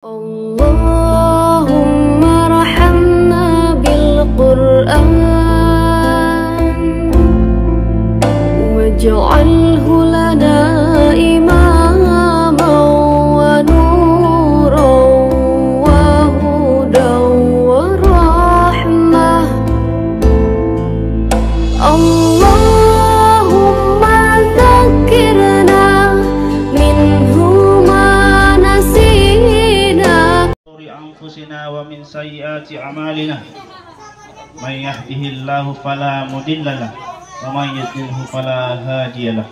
Allahumma rahamna bil Qur'an waj'alhu lana imaman wa nuran wa hudan wa rahmah. Allahumma dzakirna minhu ma nasina anfusina wa min sayyiati a'malina may yahdihillahu fala mudhillalah wa may yudlilhu fala hadiyalah.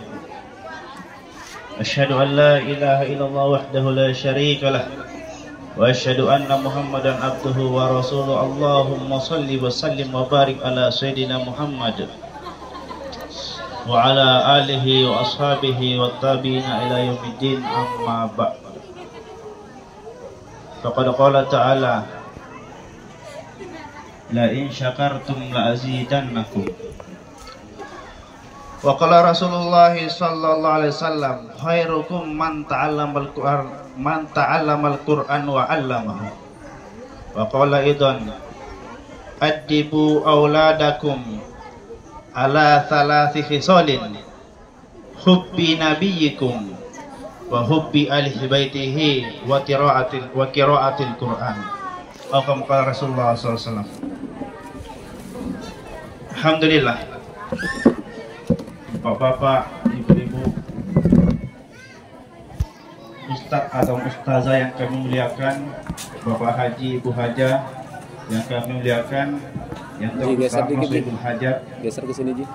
Asyhadu an la ilaha illallah wahdahu la syarikalah wa asyhadu anna Muhammadan abduhu wa rasuluhu. Allahumma shalli wa sallim wa barik ala sayyidina Muhammad wa ala alihi wa ashabihi wa tabi'ina ila yaumiddin, amma ba'd. Faqad qala ta'ala la in syakartum la azidannakum. Wa qala Rasulullah sallallahu alaihi wasallam khairukum man ta'allamal Qur'an wa 'allamahu. Wa qala idan addibu auladakum ala thalathi khisalin hubbi nabiyyikum wa hubbi ahli baitihi wa qiraatil Qur'an. Atau qala Rasulullah sallallahu alaihi wasallam. Alhamdulillah, Bapak-bapak, ibu-ibu, ustaz atau ustazah yang kami muliakan, Bapak Haji, Ibu Haja yang kami muliakan, yang terutama Ibu Hajar geser ke sini, Ji,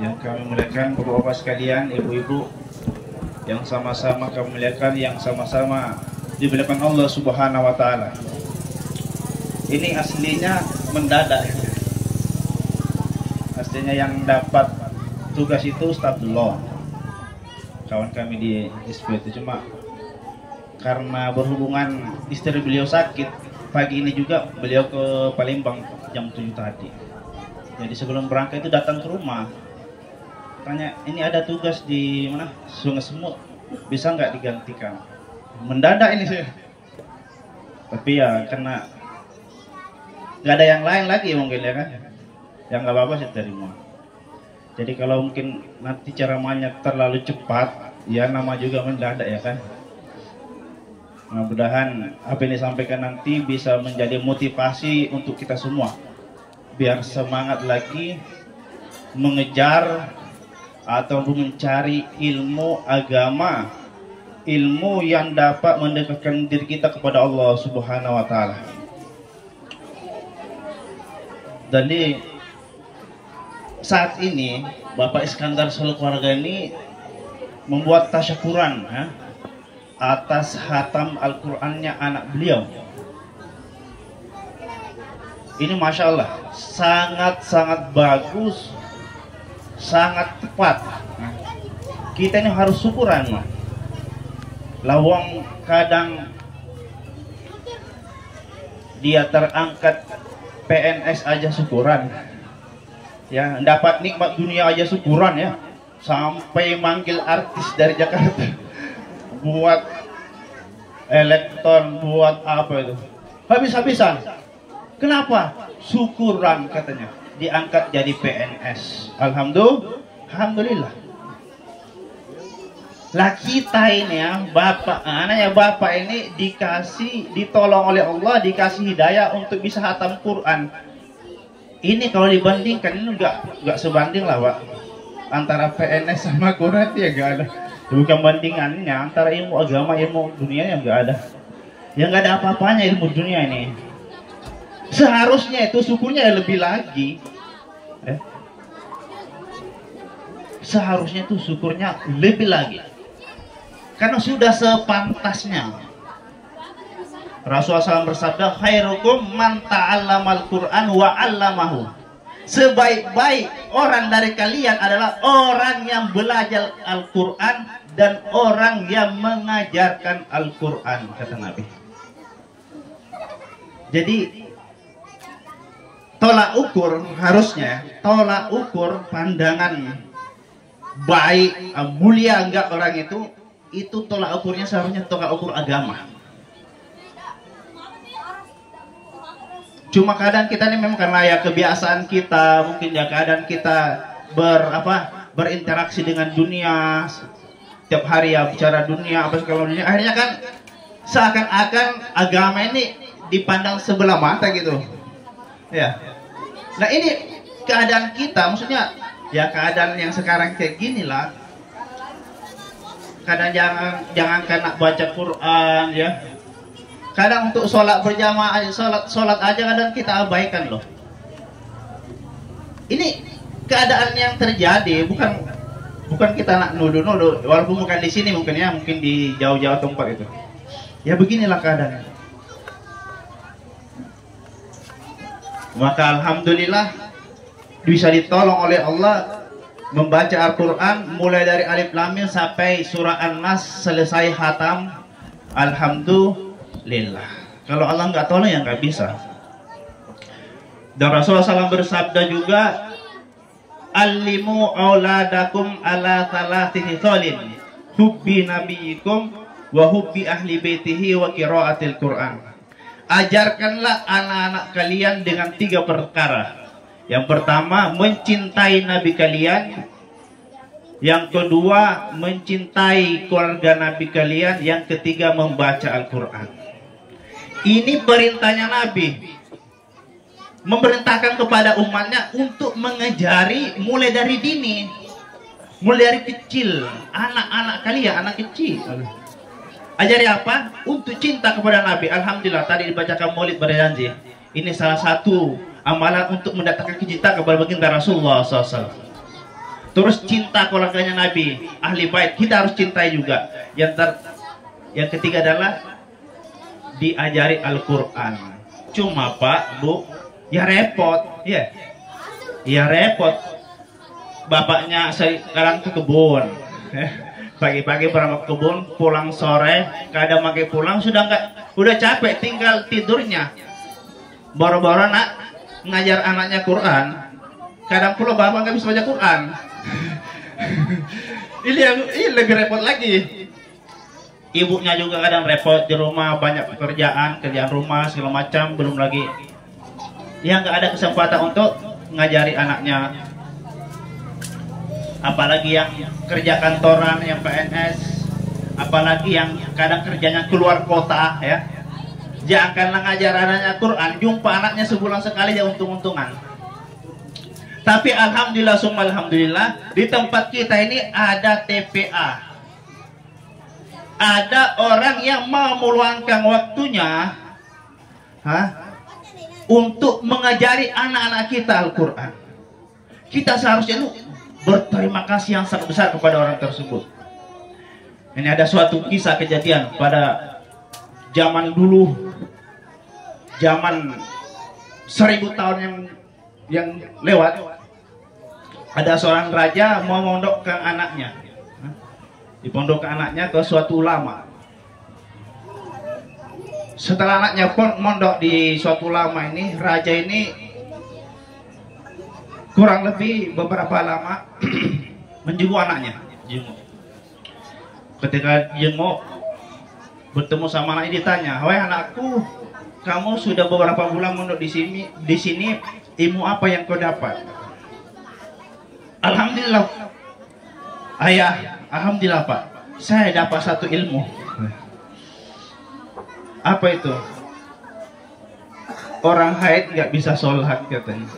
yang kami muliakan, Bapak-bapak sekalian, ibu-ibu yang sama-sama kami muliakan, yang sama-sama dimuliakan Allah Subhanahu wa taala. Ini aslinya mendadak. Aslinya yang dapat tugas itu Ustadzullah, kawan kami di SP itu, cuma karena berhubungan istri beliau sakit, pagi ini juga beliau ke Palembang jam 7 tadi. Jadi sebelum berangkat itu datang ke rumah, tanya, ini ada tugas di mana, Sungai Semut, bisa nggak digantikan? Mendadak ini saya. Tapi ya karena nggak ada yang lain lagi mungkin ya kan, yang nggak apa-apa saya terima. Jadi kalau mungkin nanti ceramahnya terlalu cepat, ya nama juga mendadak ya kan. Mudah-mudahan apa yang disampaikan nanti bisa menjadi motivasi untuk kita semua, biar semangat lagi mengejar atau mencari ilmu agama, ilmu yang dapat mendekatkan diri kita kepada Allah Subhanahu wa taala. Jadi saat ini Bapak Iskandar seluruh keluarga ini membuat tasyakuran ya, atas khatam Al-Qur'annya anak beliau. Ini Masya Allah sangat-sangat bagus, sangat tepat. Nah, kita ini harus syukuran, lawang kadang dia terangkat PNS aja syukuran ya, dapat nikmat dunia aja syukuran ya, sampai manggil artis dari Jakarta buat elektron, buat apa itu, habis-habisan. Kenapa? Syukuran katanya, diangkat jadi PNS. Alhamdulillah. Lah kita ini ya, anaknya bapak ini ditolong oleh Allah, dikasih hidayah untuk bisa hatam Quran. Ini kalau dibandingkan ini nggak sebanding lah Pak, antara PNS sama Quran ya nggak ada, bukan bandingannya antara ilmu agama, ilmu dunia yang nggak ada, yang nggak ada apa-apanya ilmu dunia ini. Seharusnya itu syukurnya lebih lagi, seharusnya itu syukurnya lebih lagi, karena sudah sepantasnya. Rasulullah SAW bersabda, khairukum man ta'allamal Qur'an wa 'allamahu. Sebaik-baik orang dari kalian adalah orang yang belajar Al-Qur'an dan orang yang mengajarkan Al-Qur'an, kata Nabi. Jadi tolak ukur, harusnya tolak ukur pandangan baik, mulia enggak orang itu tolak ukurnya seharusnya tolak ukur agama. Cuma keadaan kita ini memang karena ya kebiasaan kita, mungkin ya keadaan kita berinteraksi dengan dunia tiap hari ya, bicara dunia apa segala dunia, akhirnya kan seakan-akan agama ini dipandang sebelah mata gitu ya. Nah ini keadaan kita, maksudnya ya keadaan yang sekarang kayak gini lah. Kadang jangan kena baca Quran ya. Kadang untuk sholat berjamaah, sholat aja kadang kita abaikan loh. Ini keadaan yang terjadi, bukan kita nak nuduh-nuduh, walaupun bukan di sini mungkin ya, mungkin di jauh-jauh tempat itu. Ya beginilah keadaannya. Maka alhamdulillah bisa ditolong oleh Allah membaca Al-Quran mulai dari Alif Lam Mim sampai surah An-Nas selesai khatam. Alhamdulillah. Kalau Allah nggak tolong ya nggak bisa. Dan Rasulullah SAW bersabda juga, Allimu auladakum ala thalathi hitholin, hubbi nabiyikum wa hubbi ahli baitihi wa qiraatil Quran. Ajarkanlah anak-anak kalian dengan 3 perkara. Yang pertama, mencintai Nabi kalian. Yang kedua, mencintai keluarga Nabi kalian. Yang ketiga, membaca Al-Quran. Ini perintahnya Nabi. Memerintahkan kepada umatnya untuk mengajari mulai dari dini. Mulai dari kecil. Anak-anak kalian, anak kecil. Ajari apa? Untuk cinta kepada Nabi. Alhamdulillah, tadi dibacakan maulid pada janji. Ini salah satu amalan untuk mendatangkan kecintaan kepada baginda Rasulullah SAW. Terus cinta keluarganya Nabi, ahli bait, kita harus cintai juga. Yang ketiga adalah diajari Al-Quran. Cuma Pak, Bu, ya repot, ya repot. Bapaknya sekarang ke kebun, pagi-pagi berangkat kebun, pulang sore, kadang pakai pulang udah capek, tinggal tidurnya. Boro-boro nak ngajar anaknya Quran, kadang pula bapak nggak bisa baca Quran. ini lebih repot lagi. Ibunya juga kadang repot di rumah, banyak kerjaan rumah segala macam, belum lagi yang nggak ada kesempatan untuk ngajari anaknya. Apalagi yang kerja kantoran, yang PNS, apalagi yang kadang kerjanya keluar kota ya. Janganlah ngajar anaknya Quran, jumpa anaknya sebulan sekali ya untung-untungan. Tapi alhamdulillah summa alhamdulillah, di tempat kita ini ada TPA. Ada orang yang mau meluangkan waktunya untuk mengajari anak-anak kita Al-Quran. Kita seharusnya berterima kasih yang sangat besar kepada orang tersebut. Ini ada suatu kisah kejadian pada zaman dulu, zaman 1000 tahun yang lewat. Ada seorang raja mau mondokkan anaknya, dipondokkan anaknya ke suatu ulama. Setelah anaknya mondok di suatu ulama ini, raja ini kurang lebih beberapa lama menjenguk anaknya. Ketika jenguk, bertemu sama anaknya, ditanya, "Wahai anakku, kamu sudah beberapa bulan mondok di sini, ilmu apa yang kau dapat?" "Alhamdulillah, ayah, alhamdulillah Pak, saya dapat satu ilmu." "Apa itu?" "Orang haid nggak bisa sholat," katanya.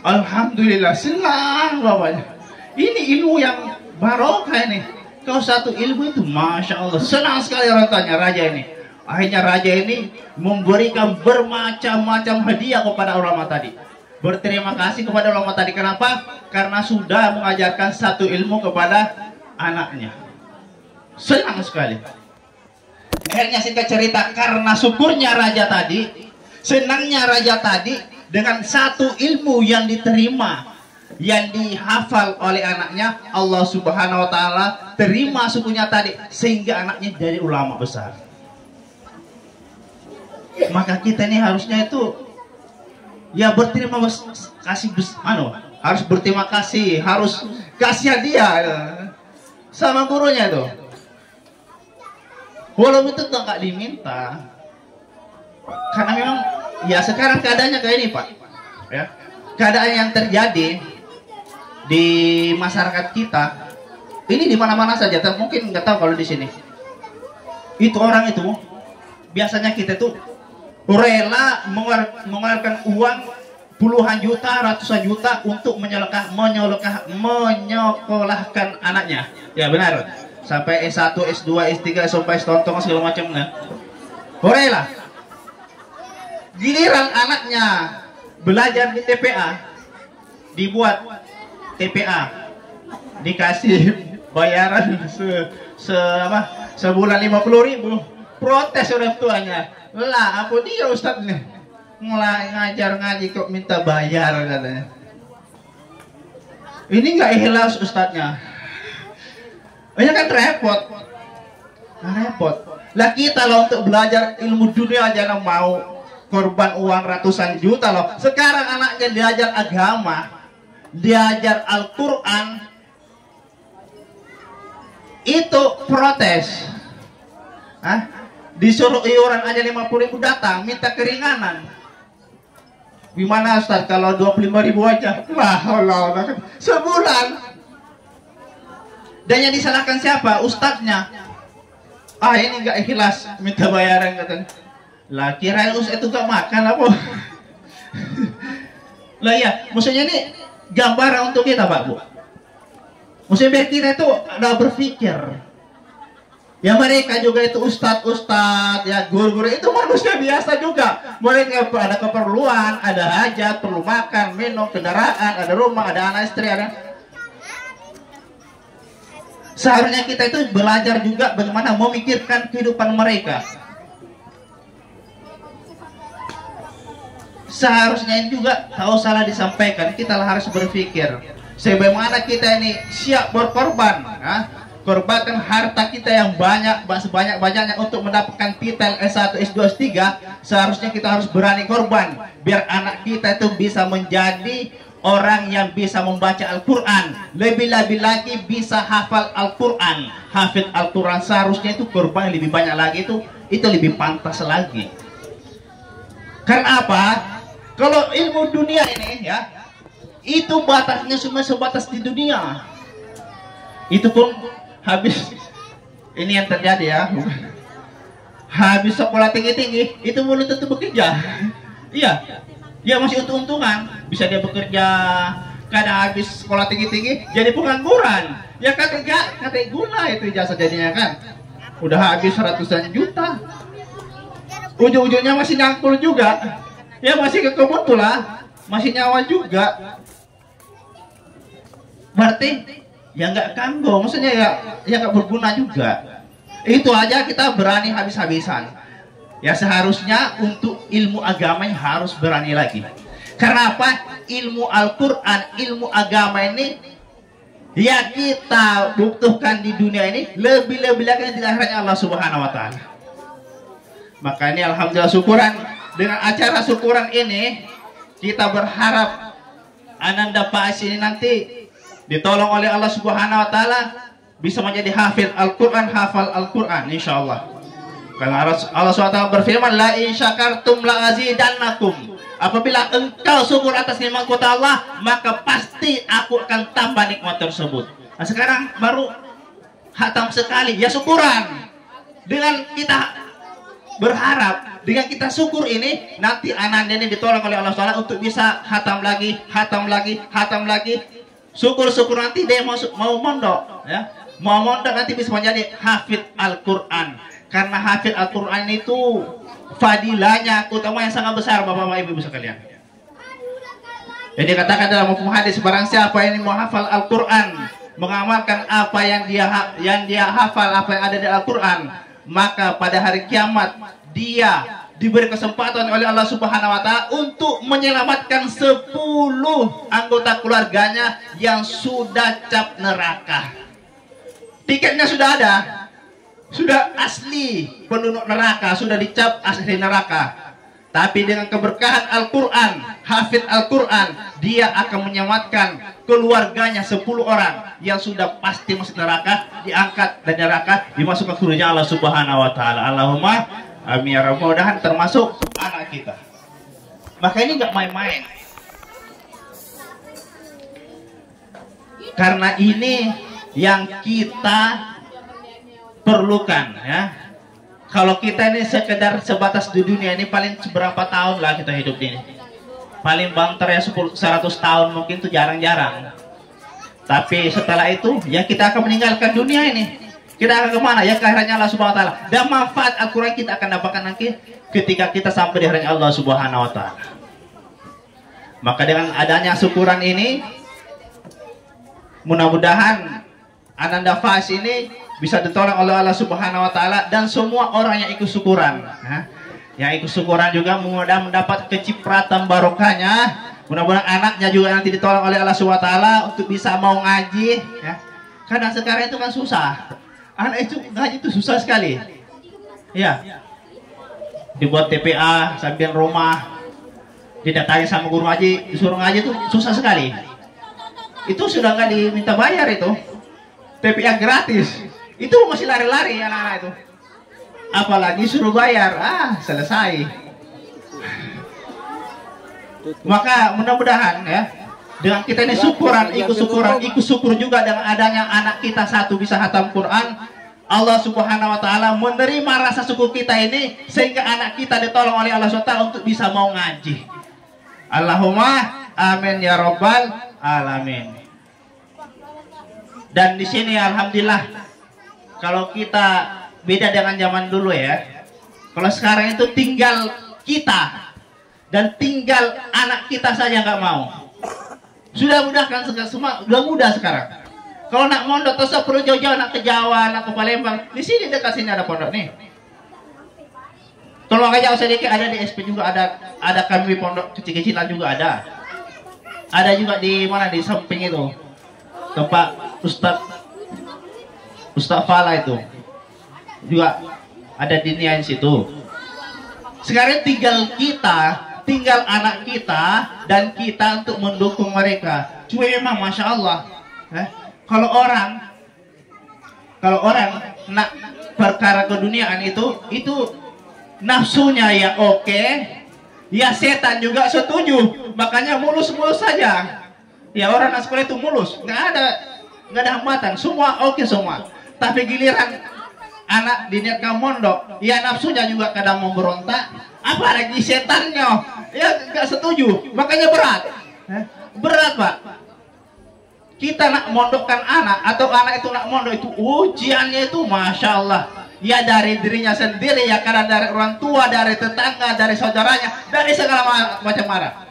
Alhamdulillah, senang bapaknya. Ini ilmu yang barokah ini. Kalau satu ilmu itu, masya Allah, senang sekali orang tanya raja ini. Akhirnya raja ini memberikan bermacam-macam hadiah kepada ulama tadi. Berterima kasih kepada ulama tadi. Kenapa? Karena sudah mengajarkan satu ilmu kepada anaknya. Senang sekali. Akhirnya singkat cerita, karena syukurnya raja tadi, senangnya raja tadi dengan satu ilmu yang diterima, yang dihafal oleh anaknya, Allah Subhanahu wa Ta'ala terima syukurnya tadi, sehingga anaknya jadi ulama besar. Maka kita ini harusnya itu ya berterima kasih, harus berterima kasih, harus kasih hadiah sama gurunya itu. Walaupun itu nggak diminta, karena memang Ya sekarang keadaannya kayak ini Pak. Ya. Keadaan yang terjadi di masyarakat kita ini di mana-mana saja. Mungkin nggak tahu kalau di sini. Itu orang itu biasanya kita tuh rela mengeluarkan uang puluhan juta, ratusan juta untuk menyekolahkan anaknya. Ya benar. Sampai S1, S2, S3, sampai S-tontong segala macam kan. Rela. Giliran anaknya belajar di TPA, dibuat TPA, dikasih bayaran sebulan 50.000, protes orang tuanya. Lah, apa dia Ustadz nih ngajar ngaji kok minta bayar katanya. Ini nggak ikhlas Ustadznya. Ini kan repot. Nah, repot. Lah kita loh untuk belajar ilmu dunia aja mau korban uang ratusan juta loh. Sekarang anaknya diajar agama, diajar Al-Quran, itu protes. Disuruh iuran aja 50.000 datang, minta keringanan. Gimana Ustaz kalau 25.000 aja? Wah, Allah, sebulan. Dan yang disalahkan siapa? Ustadznya. Ini nggak ikhlas, minta bayaran katanya. Lah kira itu gak makan apa? Lah ya, maksudnya ini gambaran untuk kita Pak Bu. Maksudnya biar kita itu ada berpikir. Ya mereka juga itu ustadz, ya guru-guru itu manusia biasa juga. Mereka ada keperluan, ada hajat, perlu makan, minum, kendaraan, ada rumah, ada anak istri, ada. Seharusnya kita itu belajar juga bagaimana memikirkan kehidupan mereka. Seharusnya juga tahu salah disampaikan, kita harus berpikir sebagaimana kita ini siap berkorban, korbankan harta kita yang banyak, sebanyak-banyaknya untuk mendapatkan titel S1, S2, S3. Seharusnya kita harus berani korban biar anak kita itu bisa menjadi orang yang bisa membaca Al-Quran, lebih-lebih lagi bisa hafal Al-Quran, hafid Al-Quran. Seharusnya itu korban lebih banyak lagi, itu lebih pantas lagi. Karena apa? Kalau ilmu dunia ini ya, itu batasnya cuma sebatas di dunia. Itu pun habis, ini yang terjadi ya. Habis sekolah tinggi-tinggi, itu belum tentu bekerja. Iya, dia masih untung-untungan. Bisa dia bekerja, kadang habis sekolah tinggi-tinggi jadi pengangguran. Ya kata guna itu ijazah jadinya kan. Udah habis ratusan juta. Ujung-ujungnya masih nyangkul juga. Ya masih ke kebun pula, masih nyawa juga. Berarti ya nggak kanggo, maksudnya ya nggak berguna juga. Itu aja kita berani habis-habisan. Ya seharusnya untuk ilmu agama harus berani lagi. Karena apa? Ilmu Al-Quran, ilmu agama ini ya kita butuhkan di dunia ini lebih-lebih lagi di akhiratnya Allah Subhanahu Wa Taala. Maka ini alhamdulillah syukuran. Dengan acara syukuran ini kita berharap Ananda Pak ini nanti ditolong oleh Allah Subhanahu Wa Taala bisa menjadi hafid Al-Quran, hafal Al-Quran insyaallah. Karena Allah SWT berfirman, la in syakartum la azidannakum. Apabila engkau syukur atas nikmat Allah, maka pasti aku akan tambah nikmat tersebut. Nah sekarang baru hatam sekali, ya syukuran. Dengan kita berharap, dengan kita syukur ini, nanti anak ini ditolong oleh Allah SWT untuk bisa hatam lagi, hatam lagi, hatam lagi. Syukur-syukur nanti dia mau mondok, ya. Mau mondok nanti bisa menjadi hafid Al-Quran. Karena hafid Al-Quran itu fadilahnya, utama yang sangat besar, bapak-bapak ibu sekalian. Jadi katakan dalam hukum hadis, barang siapa yang mau hafal Al-Quran, mengamalkan apa yang dia hafal, apa yang ada di Al-Quran, maka pada hari kiamat dia diberi kesempatan oleh Allah Subhanahu Wa Taala untuk menyelamatkan 10 anggota keluarganya yang sudah cap neraka. Tiketnya sudah ada, sudah asli penduduk neraka, sudah dicap asli neraka. Tapi dengan keberkahan Al-Quran, hafid Al-Quran, dia akan menyelamatkan keluarganya 10 orang yang sudah pasti masuk neraka, diangkat dari neraka, dimasukkan ke surga Allah Subhanahu Wa Taala. Allahumma amin ya rabbal alamin, termasuk anak kita. Maka ini nggak main-main. Karena ini yang kita perlukan ya. Kalau kita ini sekedar sebatas di dunia ini paling seberapa tahun lah kita hidup ini. Paling banter ya 100 tahun mungkin itu jarang-jarang. Tapi setelah itu ya kita akan meninggalkan dunia ini. Kita akan kemana? Ya ke hadiratnya Allah Subhanahu Wa Taala. Dan manfaat Al-Quran kita akan dapatkan nanti ketika kita sampai di hadirat Allah Subhanahu Wa Taala. Maka dengan adanya syukuran ini, mudah-mudahan Ananda Faiz ini bisa ditolong oleh Allah Subhanahu Wa Taala dan semua orang yang ikut syukuran. Yang ikut syukuran juga mudah-mudahan mendapat kecipratan barokahnya. Mudah-mudahan anaknya juga nanti ditolong oleh Allah Subhanahu Wa Taala untuk bisa mau ngaji. Ya. Kadang sekarang itu kan susah. Anak itu ngaji itu susah sekali. Ya. Dibuat TPA sambil rumah, didatangi sama guru ngaji, disuruh ngaji itu susah sekali. Itu sudah nggak diminta bayar itu. TPA gratis. Itu masih lari-lari anak-anak itu. Apalagi suruh bayar, selesai. Maka mudah-mudahan ya, dengan kita ini syukuran, ikut syukur juga dengan adanya anak kita satu bisa hatam Quran. Allah Subhanahu Wa Taala menerima rasa syukur kita ini sehingga anak kita ditolong oleh Allah SWT untuk bisa mau ngaji. Allahumma amin ya robbal alamin. Dan di sini alhamdulillah, kalau kita beda dengan zaman dulu ya. Kalau sekarang itu tinggal kita dan tinggal anak kita saja nggak mau. Sudah mudah kan semua, sudah mudah sekarang. Kalau nak mondok terus perlu jauh-jauh, nak ke Jawa, nak ke Palembang. Di sini dekat sini ada pondok nih. Kalau agak jauh sedikit ada di SP juga ada kami pondok kecil-kecilan juga ada. Ada juga di mana di samping itu tempat Ustaz Fala itu juga ada di Nian situ. Sekarang tinggal anak kita dan kita untuk mendukung mereka. Cuma memang masya Allah, kalau orang nak perkara keduniaan itu nafsunya ya oke, ya setan juga setuju, makanya mulus-mulus saja. Ya orang anak sekolah itu mulus, nggak ada hambatan, semua oke semua. Tapi giliran anak diniatkan mondok, ya nafsunya juga kadang mau berontak, apalagi setannya, ya nggak setuju, makanya berat Pak. Kita nak mondokkan anak atau anak itu nak mondok itu ujiannya itu masya Allah. Ya dari dirinya sendiri, ya karena dari orang tua, dari tetangga, dari saudaranya, dari segala macam arah.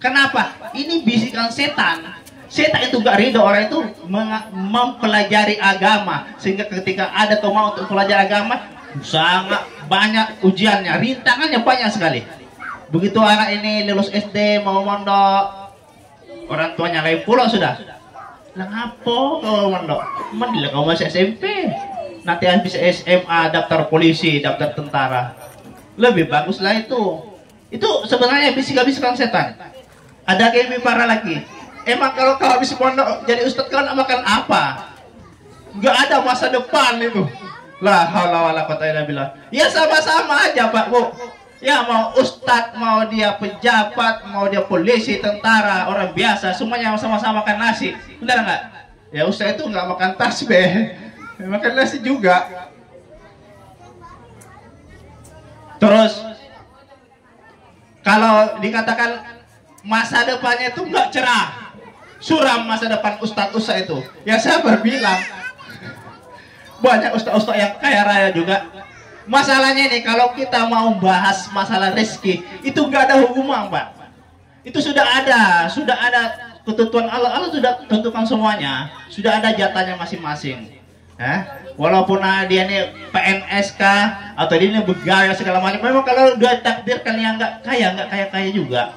Kenapa? Ini bisikan setan. Setan itu gak ridho orang itu mempelajari agama, sehingga ketika ada kemauan untuk belajar agama sangat banyak ujiannya, rintangannya banyak sekali. Begitu anak ini lulus SD mau mondok, orang tuanya lain pulau sudah. Lah ngapo kalau mondok? Mending kau masih SMP. Nanti habis SMA daftar polisi, daftar tentara. Lebih bagus lah itu. Itu sebenarnya bisik-bisikan setan. Ada yang parah lagi. Emang kalau kau habis pondok jadi ustadz kau nak makan apa? Gak ada masa depan itu. La haula wala quwata illa billah. Ya sama-sama aja Pak Bu. Ya mau ustadz, mau dia pejabat, mau dia polisi, tentara, orang biasa, semuanya sama-sama makan nasi. Benar nggak? Ya ustadz itu nggak makan tasbih, makan nasi juga. Terus kalau dikatakan masa depannya itu nggak cerah, suram masa depan ustadz itu. Ya saya berbilang banyak ustadz yang kaya raya juga. Masalahnya ini kalau kita mau bahas masalah rezeki itu nggak ada hubungan Pak. Itu sudah ada ketentuan Allah. Allah sudah tentukan semuanya, sudah ada jatahnya masing-masing. Walaupun dia ini PNS kah atau dia ini begawe segala macam, memang kalau udah takdirkan yang nggak kaya juga.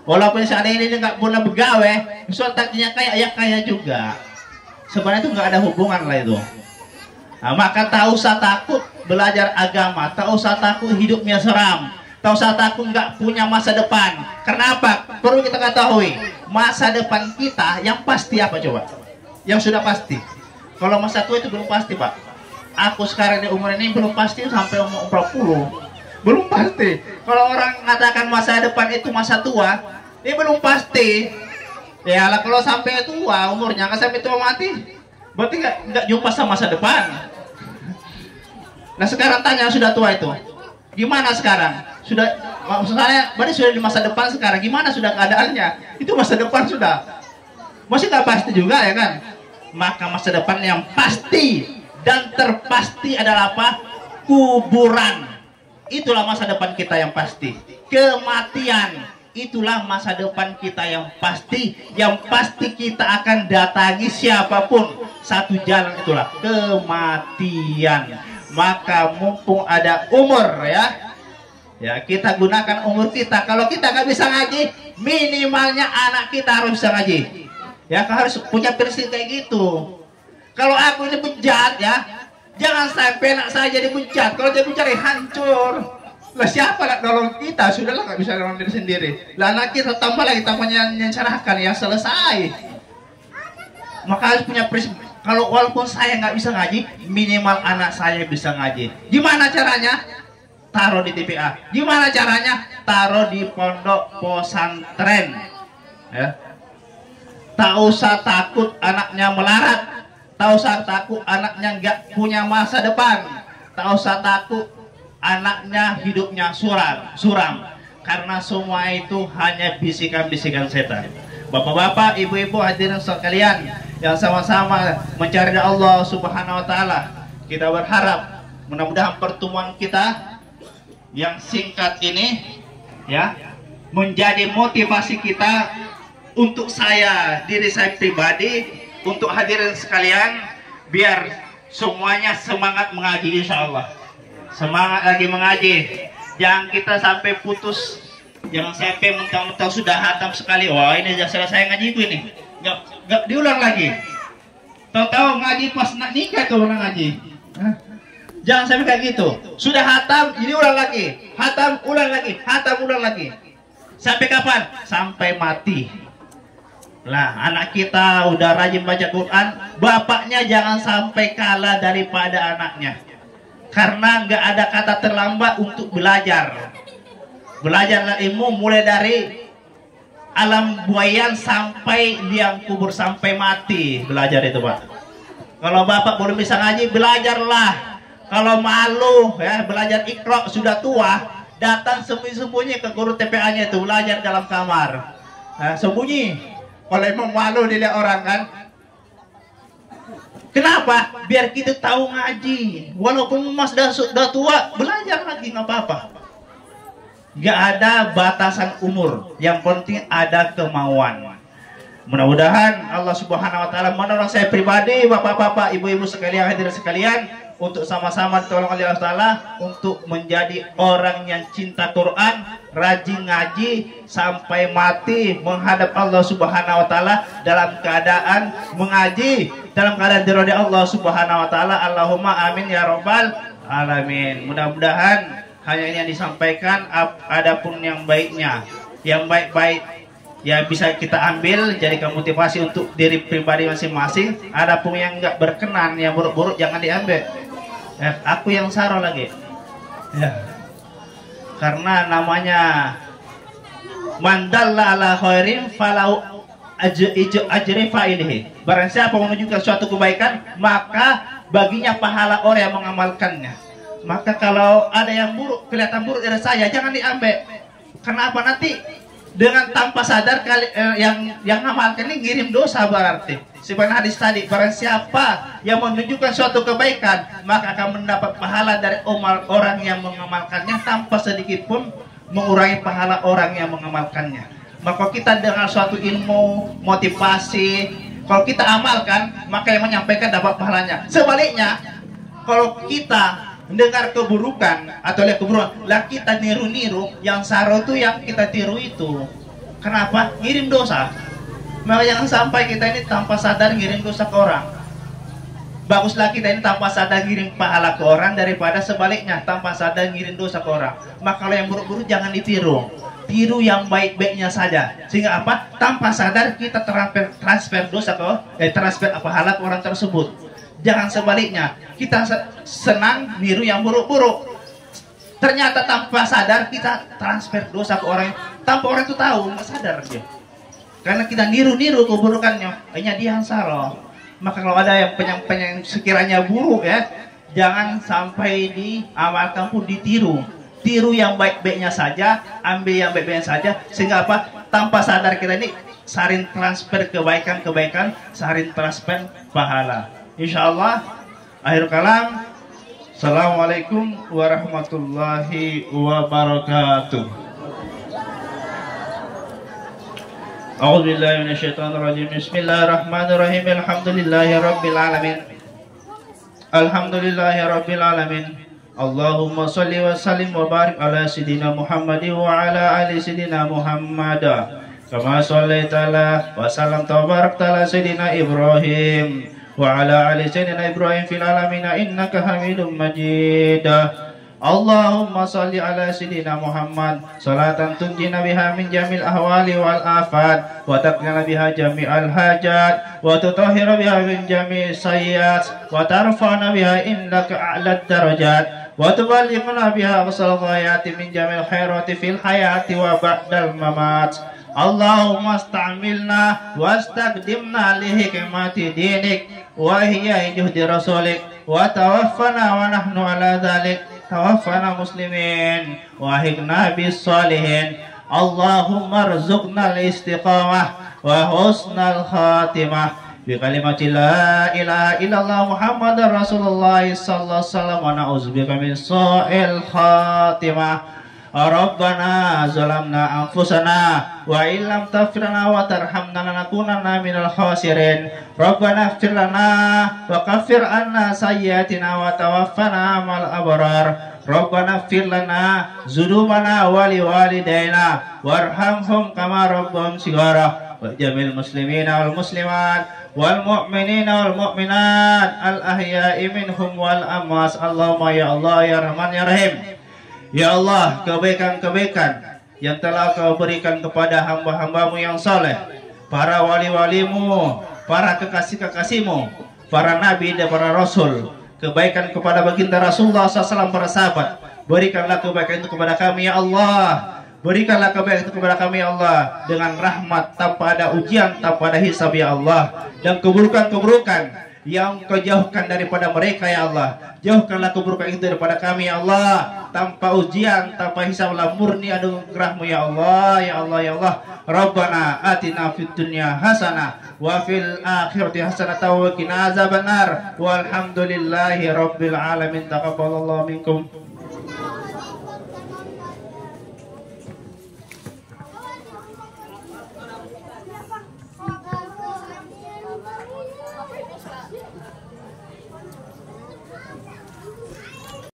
Walaupun seandainya ini nggak pernah begawe, soal takdirnya kaya juga. Sebenarnya itu nggak ada hubungan lah itu. Nah, maka tak usah takut belajar agama, tak usah takut hidupnya seram, tak usah takut nggak punya masa depan. Kenapa? Perlu kita ketahui masa depan kita yang pasti apa coba? Yang sudah pasti. Kalau masa tua itu belum pasti Pak. Aku sekarang di umur ini belum pasti sampai umur 40. Belum pasti. Kalau orang mengatakan masa depan itu masa tua, ini belum pasti. Ya lah, kalau sampai tua umurnya, nggak sampai tua mati, berarti nggak jumpa sama masa depan. Nah sekarang tanya sudah tua itu, gimana sekarang? Sudah, maksud saya, berarti sudah di masa depan sekarang. Gimana sudah keadaannya? Itu masa depan sudah. Masih nggak pasti juga ya kan? Maka masa depan yang pasti dan terpasti adalah apa? Kuburan. Itulah masa depan kita yang pasti. Kematian, itulah masa depan kita yang pasti. Yang pasti kita akan datangi siapapun. Satu jalan itulah kematian. Maka mumpung ada umur ya kita gunakan umur kita. Kalau kita nggak bisa ngaji, minimalnya anak kita harus bisa ngaji. Ya, harus punya prinsip kayak gitu. Kalau aku ini bejat ya, jangan sampai anak saya jadi bejat. Kalau dia bejat hancur. Lah siapa nak nolong kita? Sudahlah, nggak bisa nolong diri sendiri. Lah anak kita tambah lagi tambahnya mencerahkan, ya selesai. Maka harus punya prinsip. Kalau walaupun saya nggak bisa ngaji, minimal anak saya bisa ngaji. Gimana caranya? Taruh di TPA. Gimana caranya? Taruh di pondok pesantren. Ya. Tak usah takut anaknya melarat. Tak usah takut anaknya nggak punya masa depan. Tak usah takut anaknya hidupnya suram. Karena semua itu hanya bisikan-bisikan setan. Bapak-bapak, ibu-ibu hadirin sekalian yang sama-sama mencari Allah Subhanahu wa taala. Kita berharap mudah-mudahan pertemuan kita yang singkat ini ya menjadi motivasi kita untuk diri saya pribadi, untuk hadirin sekalian, biar semuanya semangat mengaji insya Allah. Semangat lagi mengaji. Jangan kita sampai putus. Jangan sampai mentang-mentang sudah hatam sekali. Wah, ini sudah selesai ngajiku ini. Nggak diulang lagi. Tahu-tahu ngaji pas nak nikah tuh orang ngaji. Jangan sampai kayak gitu. Sudah hatam, ini ulang lagi. Hatam, ulang lagi. Hatam, ulang lagi. Sampai kapan? Sampai mati. Lah, anak kita udah rajin baca Quran, bapaknya jangan sampai kalah daripada anaknya. Karena nggak ada kata terlambat untuk belajar. Belajar ilmu mulai dari alam buayan sampai liang kubur, sampai mati. Belajar itu, Pak. Kalau bapak belum bisa ngaji, belajarlah. Kalau malu ya belajar Iqra, sudah tua, datang sembunyi-sembunyi ke guru TPA-nya itu, belajar dalam kamar. Nah, sembunyi. Kalau emang malu dilihat orang kan. Kenapa? Biar kita tahu ngaji. Walaupun mas sudah tua, belajar lagi nggak apa-apa. Gak ada batasan umur. Yang penting ada kemauan. Mudah-mudahan Allah Subhanahu wa taala menolong saya pribadi, bapak-bapak, ibu-ibu sekalian, hadirin sekalian, untuk sama-sama ditolong oleh Allah Ta'ala untuk menjadi orang yang cinta Quran, rajin ngaji sampai mati menghadap Allah Subhanahu wa taala dalam keadaan mengaji, dalam keadaan diridhoi Allah Subhanahu wa taala. Allahumma amin ya rabbal alamin. Mudah-mudahan hanya ini yang disampaikan. Adapun yang baiknya, yang baik-baik ya bisa kita ambil jadikan motivasi untuk diri pribadi masing-masing. Adapun yang enggak berkenan, yang buruk-buruk jangan diambil. Aku yang salah lagi ya. Karena namanya mandalla ala khairin falau ajri fa'ilihi. Barang siapa menunjukkan suatu kebaikan, maka baginya pahala orang yang mengamalkannya. Maka kalau ada yang buruk, kelihatan buruk dari saya, jangan diambil. Kenapa? Nanti dengan tanpa sadar yang ngamalkan ini ngirim dosa berarti. Sebenarnya hadis tadi, barang siapa yang menunjukkan suatu kebaikan, maka akan mendapat pahala dari orang yang mengamalkannya tanpa sedikit pun mengurangi pahala orang yang mengamalkannya. Maka kita dengan suatu ilmu, motivasi, kalau kita amalkan, maka yang menyampaikan dapat pahalanya. Sebaliknya, kalau kita mendengar keburukan atau lihat keburukan, lah kita niru-niru, yang saro itu yang kita tiru itu. Kenapa? Ngirim dosa. Maka jangan sampai kita ini tanpa sadar ngirim dosa ke orang. Baguslah kita ini tanpa sadar ngirim pahala ke orang daripada sebaliknya tanpa sadar ngirim dosa ke orang. Maka kalau yang buruk-buruk jangan ditiru. Tiru yang baik-baiknya saja. Sehingga apa? Tanpa sadar kita transfer dosa ke transfer pahala ke orang tersebut. Jangan sebaliknya. Kita senang niru yang buruk-buruk. Ternyata tanpa sadar kita transfer dosa ke orang tanpa orang itu tahu, nggak sadar dia. Karena kita niru-niru keburukannya, hanya dia yang salah. Maka kalau ada yang penyang sekiranya buruk ya, jangan sampai diamalkan pun ditiru. Tiru yang baik-baiknya saja, ambil yang baik-baiknya saja, sehingga apa? Tanpa sadar kita ini saling transfer kebaikan-kebaikan, saling transfer pahala. Insya Allah, akhir kalam. Assalamualaikum warahmatullahi wabarakatuh. A'udzubillahi minasyaitonirrajim. Bismillahirrahmanirrahim. Alhamdulillahirabbil alamin. Alhamdulillahirabbil alamin. Allahumma shalli wa sallim wa barik ala sayidina Muhammad wa ala ali sayidina Muhammad. Kama shallaita ala wa sallamta wa barakta ala sayidina Ibrahim wa ala ali sayidina Ibrahim fil alamin innaka Hamidum Majid. Allahumma salli ala sayidina Muhammad salatan tunjina biha min jamil ahwali wal afat wa taqnina biha jami'al hajat wa tutahhira biha min jami'is sayyiat wa tarfa'na biha indaka a'lad darajat wa tuballighna biha aqsal ghayati min jamil khairati fil hayati wa ba'dal mamat. Allahumma asta'milna wa astaqdimna li hikmati dinik wa hiya juhdi rasulik wa tawaffana wa nahnu ala dhalik. Tawaffana muslimin wa ahiqna bis salihin. Allahumma rzuqna al-istiqamah wa husnal khatimah bi kalimati la ilaha illallah Muhammadar Rasulullah sallallahu alaihi wasallam wa na'udzubika min su'il khatimah. Rabbana zalamna anfusana wa illam taghfir lana wa tarhamna lanakunanna minal khasirin. Rabbana ighfir lana wa kaffir anna sayyi'atina wa tawaffana ma'al abrar. Rabbana ighfir lana dzunubana wa liwalidayna warhamhum kama rabbuhum shighara. Wa jamil muslimina wal muslimat wal mu'minina wal mu'minat al ahya'i minhum wal amwas. Allahumma ya Allah ya Rahman ya Rahim. Ya Allah, kebaikan-kebaikan yang telah Kau berikan kepada hamba-hambamu yang saleh, para wali-walimu, para kekasih-kekasihmu, para nabi dan para rasul, kebaikan kepada baginda Rasulullah SAW, para sahabat, berikanlah kebaikan itu kepada kami ya Allah. Berikanlah kebaikan itu kepada kami ya Allah, dengan rahmat tanpa ada ujian, tanpa ada hisab ya Allah. Dan keburukan-keburukan yang Kau jauhkan daripada mereka ya Allah, jauhkanlah keburukan itu daripada kami ya Allah, tanpa ujian, tanpa hisab, murni anugerahmu ya Allah, ya Allah, ya Allah. Rabbana atina fid dunya hasanah wa fil akhirati hasanah wa qina azabannar. Walhamdulillahi rabbil alamin. Taqabbalallahu minkum.